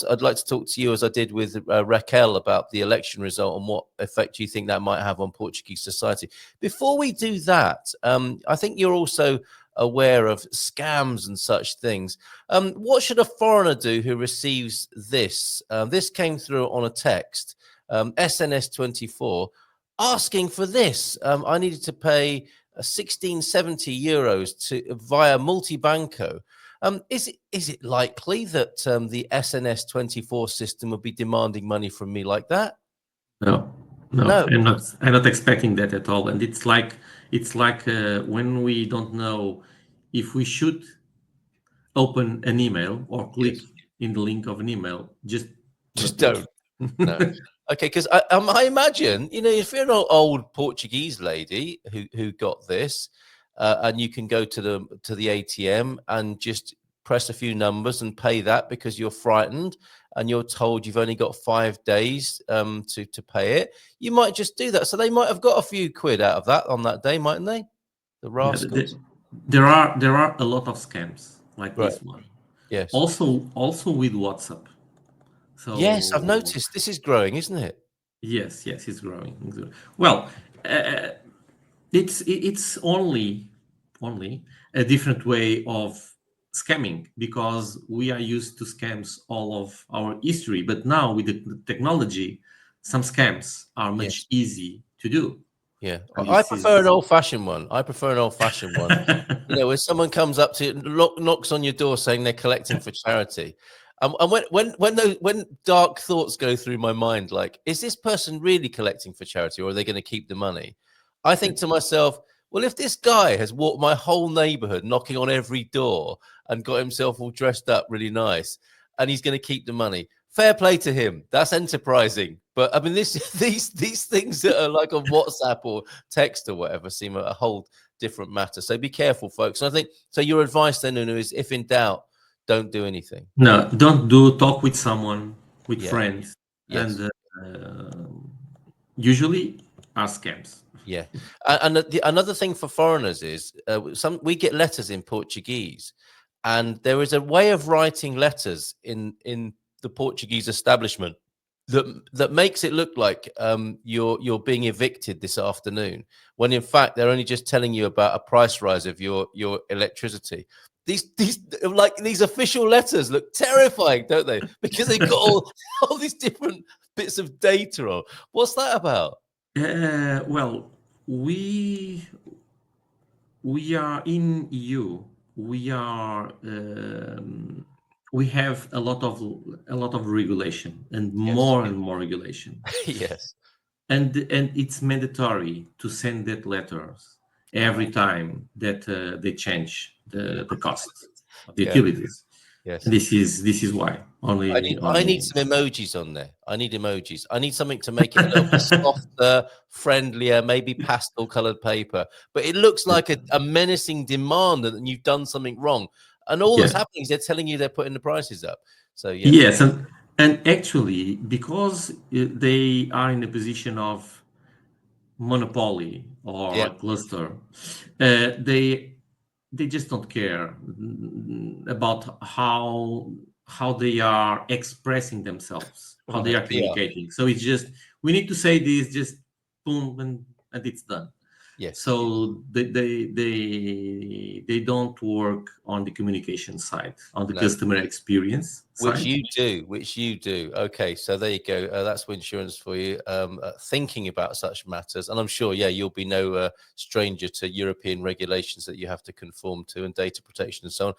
I'd like to talk to you, as I did with Raquel, about the election result and what effect you think that might have on Portuguese society. Before we do that, I think you're also aware of scams and such things. What should a foreigner do who receives this? This came through on a text, SNS24, asking for this. I needed to pay 1670 euros via Multibanco. Is it likely that the SNS24 system would be demanding money from me like that? No, no, No. I'm not expecting that at all. And it's like when we don't know if we should open an email or click Yes. in the link of an email, just Don't. No. Okay, because I imagine, if you're an old Portuguese lady who got this, and you can go to the ATM and just press a few numbers and pay that because you're frightened and you're told you've only got 5 days to pay it, you might just do that. So they might have got a few quid out of that on that day, mightn't they? The Yeah, rascals. there are a lot of scams like Right. this one. Yes. Also with WhatsApp. Yes, I've So noticed this is growing, isn't it? yes, it's growing. Well, it's only a different way of scamming because we are used to scams all of our history, but now with the technology, some scams are much Yes. easy to do. Yeah, And I this prefer an is old-fashioned one. I prefer an old-fashioned one. When someone comes up to you, knocks on your door saying they're collecting for charity, and when dark thoughts go through my mind, like, is this person really collecting for charity, or are they going to keep the money? I think to myself, well, if this guy has walked my whole neighborhood knocking on every door and got himself all dressed up really nice, and he's going to keep the money, fair play to him. That's enterprising. But I mean, these things that are like on WhatsApp or text or whatever seem a whole different matter. So be careful, folks. And I think so. Your advice then, Nuno, is if in doubt, don't do anything. no, don't talk with someone, with Yeah. friends, and Yes. usually are scams. Yeah. And another thing for foreigners is we get letters in Portuguese, and there is a way of writing letters in the Portuguese establishment that makes it look like you're being evicted this afternoon, when in fact they're only just telling you about a price rise of your electricity. These official letters look terrifying, don't they? Because they've got all these different bits of data on. What's that about? Well, we are in EU. We are we have a lot of regulation Yes. and more regulation, Yes. and it's mandatory to send that letters every time that they change the cost of the Yeah. utilities. And Yes. this is why I need only some emojis on there. I need emojis. I need something to make it a little bit softer, friendlier, maybe pastel colored paper. But it looks like a menacing demand and you've done something wrong. And all that's yeah. happening is they're telling you they're putting the prices up. So yes. Yes, and actually, because they are in a position of monopoly or Yeah. a cluster, uh, they they just don't care about how they are expressing themselves, how they Right. are PR. communicating. So it's just we need to say this, just boom, and it's done. Yes. So they don't work on the communication side, on the No. customer experience Which side. you do, which you do. Okay, so there you go. That's insurance for you. Thinking about such matters, and I'm sure, yeah, you'll be no stranger to European regulations that you have to conform to, and data protection and so on.